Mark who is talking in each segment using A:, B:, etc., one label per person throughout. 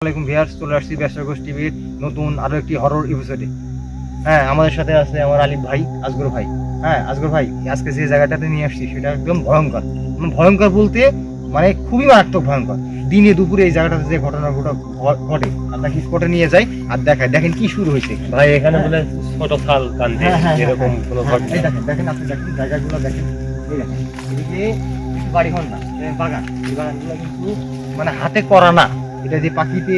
A: আসসালামু আলাইকুম ভিউয়ার্স, চলে আসছি ব্যবসা গোষ্ঠী টিভির নতুন আরো একটি হরর এপিসোডে। হ্যাঁ, আমাদের সাথে আছে আমার আলিফ ভাই, আসগর ভাই। হ্যাঁ আসগর ভাই, আজকে যে জায়গাটাতে নিয়ে আসছি সেটা একদম ভয়ঙ্কর। ভয়ঙ্কর বলতে মানে খুবই মারাত্মক ভয়ঙ্কর। দিনে দুপুরে এই জায়গাটাতে যে ঘটনাগুলো ঘটে আপনাকে স্পটে নিয়ে যাই আর দেখায়, দেখেন কি শুরু হয়েছে
B: ভাই। এখানে বলে ছোট খাল কান্দে এরকম কোনো ঘটনা।
A: এই দেখেন দেখেন আপনি দেখেন জায়গাগুলো দেখেন। এই দেখেন এদিকে কিছু বাড়ি ঘর না, বাগান। এই বাগানগুলো কিন্তু মানে হাতে করা না। এটা যে পাখিতে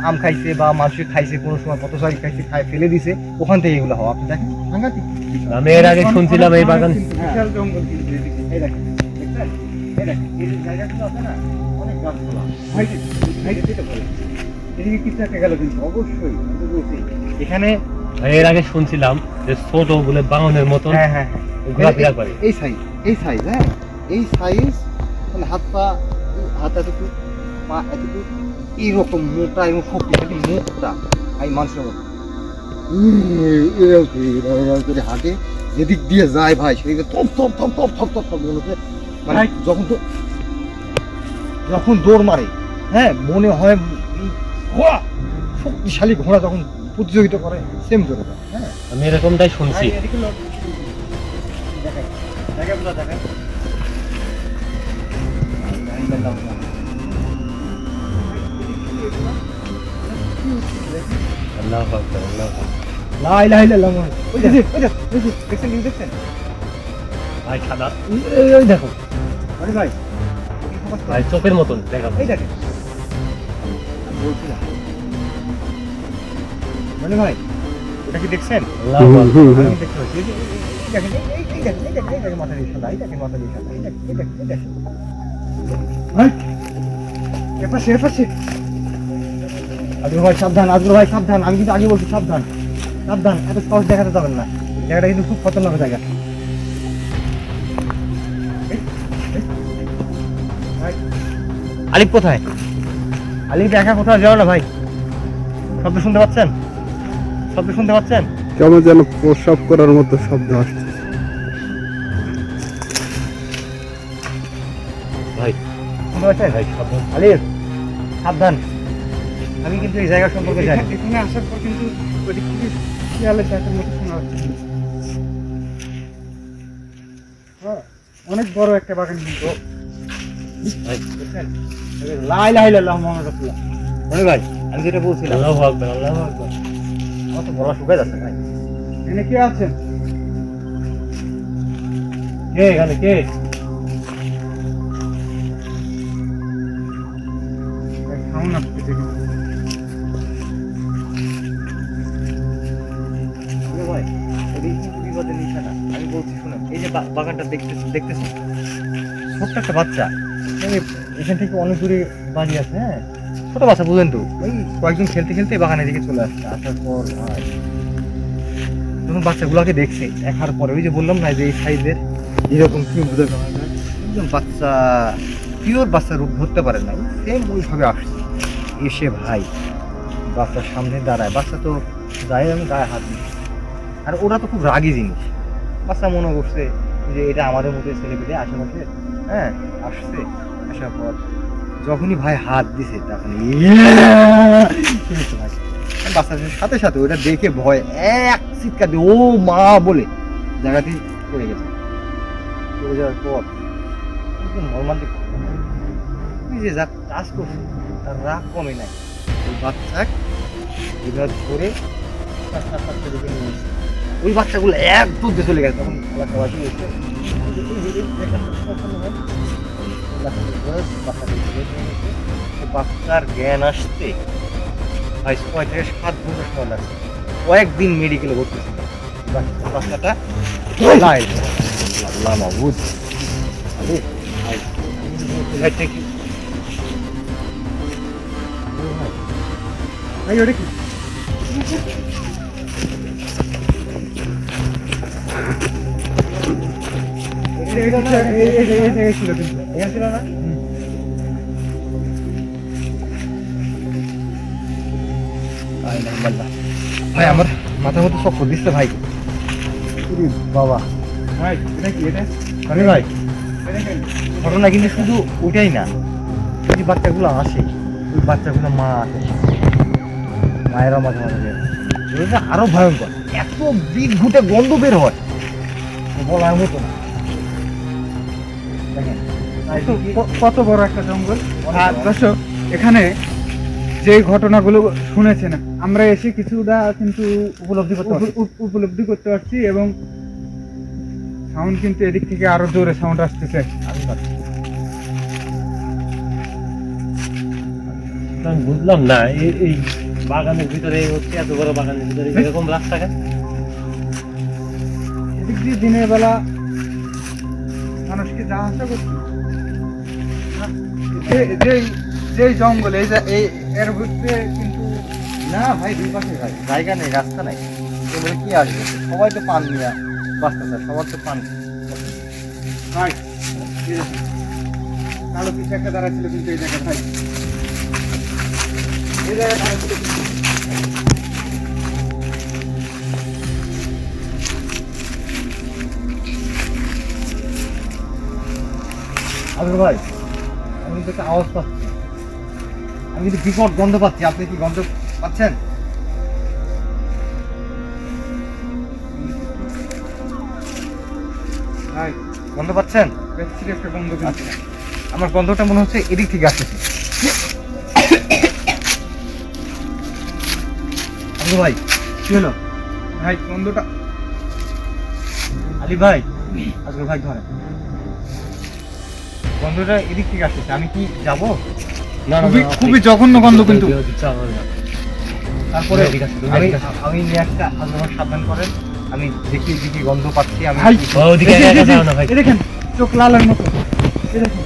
A: আম খাইছে বা মানুষ খাইছে, কোনো সময় পথচারী খাইছে, ফেলে দিছে, ওখান থেকে এগুলো হওয়া। আপনি দেখেন সাংঘাতিক।
B: আমি এর আগে শুনছিলাম এই বাগান
A: বিশাল জঙ্গল কিন্তু এদিকে। এই দেখেন দেখছেন, এই দেখেন এই যে জায়গাগুলো আছে না, অনেক গাছপালা। ভাই ভাই যেতে বলে এদিকে কিছু একটা গেল কিন্তু অবশ্যই আমি বলছি এখানে।
B: এর আগে শুনছিলাম যে ছোট বলে বাগানের মতন
A: হ্যাঁ হ্যাঁ
B: ঘোরাফেরা করে।
A: এই সাইজ হ্যাঁ, এই সাইজ মানে হাত পা, হাত এতটুকু, পা এতটুকু, এইরকম মোটা এবং শক্তিশালী মুখটা ভাই মানুষের মতো করে হাঁটে, যেদিক দিয়ে যায় ভাই সেদিকে থপ থপ থপ থপ থপ থপ থপ মনে হচ্ছে মানে যখন দৌড় মারে, হ্যাঁ মনে হয় ঘোড়া, শক্তিশালী ঘোড়া যখন প্রতিযোগিতা করে সেম জোরে। হ্যাঁ
B: আমি এরকমটাই শুনছি। আল্লাহু আকবার, আল্লাহু আকবার।
A: লা ইলাহা ইল্লাল্লাহ। ওই যে দেখছেন দেখছেন
B: ভাই সাদা,
A: ওই দেখো আরে ভাই
B: ভাই চোখের মতন দেখা।
A: এই দেখেন বলছিলাম মানে ভাই ওটা কি দেখছেন?
B: আল্লাহু আকবার।
A: আমি দেখতে পাচ্ছি। এই দেখেন এই দেখেন এই দেখেন এই দেখেন মাথা দিয়ে সাদা, এই দেখেন মাথা দিয়ে সাদা, এই দেখেন এই দেখেন এই দেখেন ভাই এপাশে আজগর ভাই সাবধান, আজগর ভাই সাবধান। আমি কিন্তু আগে বলছি সাবধান সাবধান, এত সাহস দেখাতে যাবেন না। জায়গাটা কিন্তু খুব খতরনাক জায়গা। আলিফ কোথায়? আলিফ একা কোথাও যাও না ভাই। শব্দ শুনতে পাচ্ছেন? শব্দ শুনতে পাচ্ছেন?
C: কেমন যেন প্রস্রাব করার মতো শব্দ আসছে।
B: ভাই
A: শুনতে পাচ্ছেন?
B: ভাই সাবধান।
A: আলিফ সাবধান। আমি কিন্তু এই জায়গা সম্পর্কে জানি।
C: এখানে আসার পর কিন্তু ওইদিক থেকে শিয়ালের ডাকের মতো শোনা হচ্ছে। অনেক বড় একটা বাগান কিন্তু।
B: ভাই
A: বুঝছেন? লা ইলাহা ইল্লাল্লাহু মুহাম্মাদুর রাসূলুল্লাহ। মানে ভাই আমি যেটা বলছিলাম,
B: আল্লাহু আকবার, আল্লাহু আকবার।
A: আমার তো গলা শুকায় যাচ্ছে ভাই।
C: এখানে কে আছেন?
B: কে এখানে কে?
C: খাও না
A: ভাই এদিকে কিন্তু বিপদের নিশানা। আমি বলছি শুনুন, এই যে বাগানটা দেখতেছেন, ছোট্ট একটা বাচ্চা, এখান থেকে অনেক দূরে বাড়ি আছে। হ্যাঁ ছোট বাচ্চা, বুঝলেন তো, ওই কয়েকজন খেলতে খেলতে বাগানের দিকে চলে আসছে। আসার পর ভাই যখন বাচ্চাগুলোকে দেখছে, দেখার পরে ওই যে বললাম না যে এই সাইজের এরকম কি বুঝে একদম বাচ্চা, পিওর বাচ্চা রূপ ধরতে পারে না, সেম ওইভাবে আসছে। এসে ভাই বাচ্চার সামনে দাঁড়ায়, বাচ্চা তো গায়ে, আমি গায়ে হাত দিই। আর ওরা তো খুব রাগী জিনিস। বাচ্চা মনে করছে যে এটা আমাদের মতো ছেলে পেলে আশেপাশে, হ্যাঁ আসছে। আসার পর যখনই ভাই হাত দিছে তখন ভাই বাচ্চাদের সাথে সাথে ওটা দেখে ভয় এক চিৎকার দিয়ে ও মা বলে জায়গাতেই পড়ে গেছে। পড়ে যাওয়ার পর নর্মালি যে যা কাজ করছে তার রাগ কমে নাই। ওই বাচ্চা এবার ধরে ওই বাচ্চাগুলো এক দুধে চলে গেছে। তখন এলাকাবাসী এসে বাচ্চার জ্ঞান আসতে ভাই 6 থেকে 7 ঘন্টা সময় লাগছে। কয়েকদিন মেডিকেলে ভর্তি ছিল বাচ্চাটা। আল্লাহ মাহবুদ ভাই ওটা কি? ভাই আমার মাথার মধ্যে সব দিচ্ছে ভাই। বাবা
C: ভাই এটা কি? এটা
A: ভাই ঘটনা কিন্তু শুধু ওইটাই না, যে বাচ্চাগুলো আসে ওই বাচ্চাগুলো মা আছে, মায়েরা মাঝে মাঝে বের হয়। এটা আরো ভয়ঙ্কর, এত বিগ ঘুটে গন্ধ বের হয় বলার মতো না। দেখেন
C: কত বড় একটা জঙ্গল।
A: অনেক
C: আর
A: বড়।
C: দর্শক এখানে যে ঘটনাগুলো শুনেছেন আমরা এসে কিছুটা কিন্তু
A: উপলব্ধি করতে পারছি।
C: উপলব্ধি করতে পারছি, এবং সাউন্ড কিন্তু এদিক থেকে আরো জোরে সাউন্ড আসতেছে।
A: আমি পাচ্ছি।
B: আমি বুঝলাম না এই বাগানের ভিতরে হচ্ছে এত বড় বাগানের ভিতরে এরকম রাস্তা কেন?
C: এদিক দিয়ে দিনের বেলা মানুষকে যাওয়া আসা করছে না? যে জঙ্গল এই যে এর ভিতরে কিন্তু
A: না ভাই, দুই পাশে ভাই জায়গা নেই, রাস্তা নাই, এগুলো কি আসবে? সবাই তো পান নিয়ে বাঁচতেছে, সবার তো পান।
C: ভাই এই দেখুন, কালো কিছু একটা দাঁড়া ছিল কিন্তু এই জায়গায় ভাই, এই জায়গায় দাঁড়া ছিল কিন্তু।
A: আজর ভাই, আমি কিন্তু একটা আওয়াজ পাচ্ছি, আমি কিন্তু বিকট গন্ধ পাচ্ছি। আপনি কি গন্ধ পাচ্ছেন?
C: ভাই
A: গন্ধ পাচ্ছেন?
C: দেখছি একটা বন্ধ কিন্তু।
A: আচ্ছা, আমার গন্ধটা মনে হচ্ছে এদিক থেকে আসতেছে। আজর ভাই, কি হলো?
C: ভাই বন্ধটা
A: আলী ভাই, আজর ভাই ধরেন, গন্ধটা এদিক থেকে আসতেছে। আমি কি যাবো?
B: না না,
C: খুবই জঘন্য গন্ধ কিন্তু।
A: তারপরে
B: এদিকে আসো, তুমি
A: আমি
B: এদিকে আসো।
A: আমি নিয়ে একটা আজর সাবধান করেন, আমি দেখি এদিকে গন্ধ পাচ্ছি। আমি
C: ভাই
B: ওদিকে
C: এই যে,
B: একা
C: এই যে,
B: যাও না ভাই।
C: এই দেখেন চোখ লালের মতো, এই দেখেন,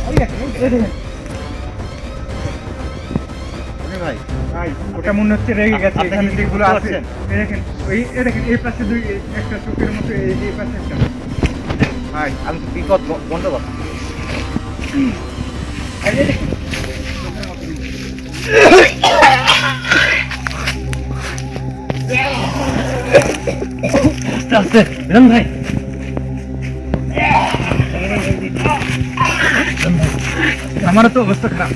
C: এই দেখেন, এই দেখেন
A: আরে ভাই,
C: ভাই, ওটা মনে হচ্ছে রেগে গেছে।
A: আপনি
C: এখানে
A: কি
C: যেগুলো
A: বুঝতে
C: আছে
A: পারছেন?
C: এই দেখেন, এই দেখেন এই পাশে একটা চোখের মতো, এই পাশে একটা।
A: ভাই আমি তো বিকট গন্ধ পাচ্ছি।
C: এই যে দেখেন, চোখের মতো কিন্তু।
B: আস্তে আস্তে মিলন ভাই।
C: আমারও তো অবস্থা খারাপ।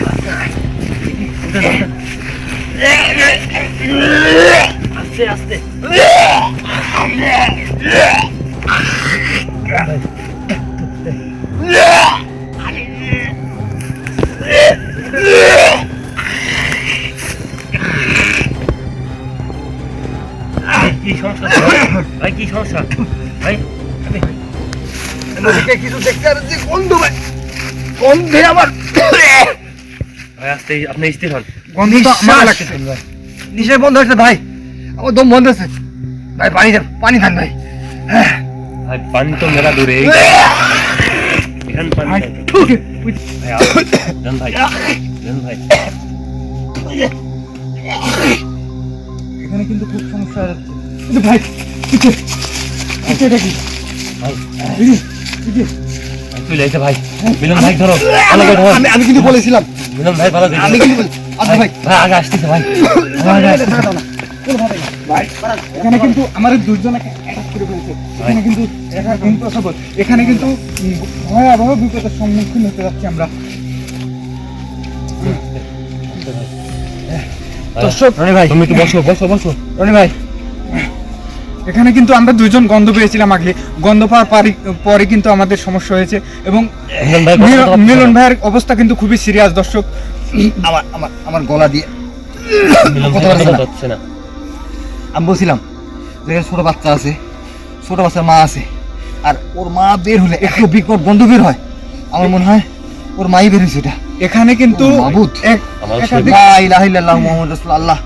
B: আস্তে আস্তে কি সমস্যা ভাই? কি সমস্যা ভাই?
A: এদিকে কিছু দেখতে আর যে গন্ধ ভাই, গন্ধে আমার
B: ভাই আস্তে, আপনি স্থির হন।
C: গন্ধটা আমার লাগছে।
A: নিঃশ্বাস বন্ধ হচ্ছে ভাই, আমার দম বন্ধ হচ্ছে ভাই। পানি দেন, পানি খান ভাই।
B: ভাই পানি তো মেলা দূরে, এখান পানি
C: ভাই,
B: নাই।
C: ওকে, ওই
B: ভাই আসুন। মিলন ভাই, মিলন ভাই,
C: এখানে কিন্তু খুব সমস্যা হয়ে যাচ্ছে। কিন্তু ভাই এটা কি
B: ভাই
C: এই যে, এই যে,
B: চলে এসে ভাই। মিলন ভাই ধরো, ভালো করে ধরো।
A: আমি কিন্তু বলেছিলাম,
B: মিলন ভাই ভালো
A: আমি কিন্তু আচ্ছা ভাই,
B: ভাই আগে আসতেছে ভাই। আগে আসতেছে।
C: ভাই এখানে কিন্তু আমাদের দুজনকে অ্যাটাক করে ফেলছে। এখানে কিন্তু ইম্পসিবল, এখানে কিন্তু ভয়াবহ বিপদের সম্মুখীন হতে যাচ্ছি আমরা। দর্শক,
B: রনি ভাই তুমি একটু বসো বসো বসো।
A: রনি ভাই,
C: এখানে কিন্তু আমরা দুজন গন্ধ পেয়েছিলাম আগে, গন্ধ পাওয়ার পরে কিন্তু আমাদের সমস্যা হয়েছে, এবং
B: মিলন ভাই কথা বলতে পারছে
C: মিলন
B: না।
C: ভাইয়ের অবস্থা কিন্তু খুবই সিরিয়াস। দর্শক
A: আমার আমার আমার গলা দিয়ে
B: মিলন ভাই
A: কথা বলছে
B: কথা
A: না।
B: হচ্ছে না।
A: আমি বলছিলাম যে ছোট বাচ্চা আছে, ছোট বাচ্চার মা আছে, আর ওর মা বের হলে একটু বিকট গন্ধ বের হয়। আমার মনে হয় ওর মাই বের হয়েছে। এটা
C: এখানে কিন্তু
A: ও মাবুদ।
B: আমার
C: একাধিক-
A: লা ইলাহা ইল্লাল্লাহ মুহাম্মাদুর রাসূলুল্লাহ।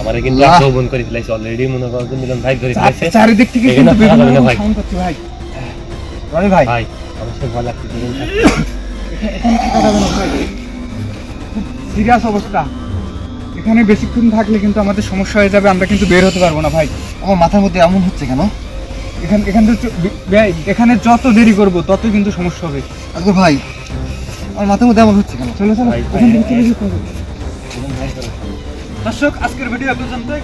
B: আমারে কিন্তু
A: আল্লাহ।
B: আক্রমণ করে ফেলাইছে অলরেডি, মনে করো যে মিলন ভাই ধরে ফেলাইছে।
C: চারিদিক থেকে
B: এখানে
C: কিন্তু
B: থাকা
C: বিভিন্ন
B: যাবে না
C: রকম
B: ভাই।
C: সাউন্ড পাচ্ছি ভাই।
A: রনি ভাই,
B: ভাই আমার সে ভয় লাগছে।
C: এখানে থাকা যাবে না ভাই, খুব সিরিয়াস অবস্থা। এখানে বেশিক্ষণ থাকলে কিন্তু আমাদের সমস্যা হয়ে যাবে, আমরা কিন্তু বের হতে পারবো না ভাই।
A: আমার মাথার মধ্যে এমন হচ্ছে কেন?
C: এখানে যত দেরি করব তত কিন্তু সমস্যা হবে।
A: আজকে ভাই, আমার মাথার মধ্যে এমন হচ্ছে কেন?
C: চলো চলো,
B: ভাই,
C: এখান থেকে চলে যেতে হবে।
B: মিলন ভাই ধরো।
C: দর্শক, আজকের ভিডিও এ পর্যন্তই।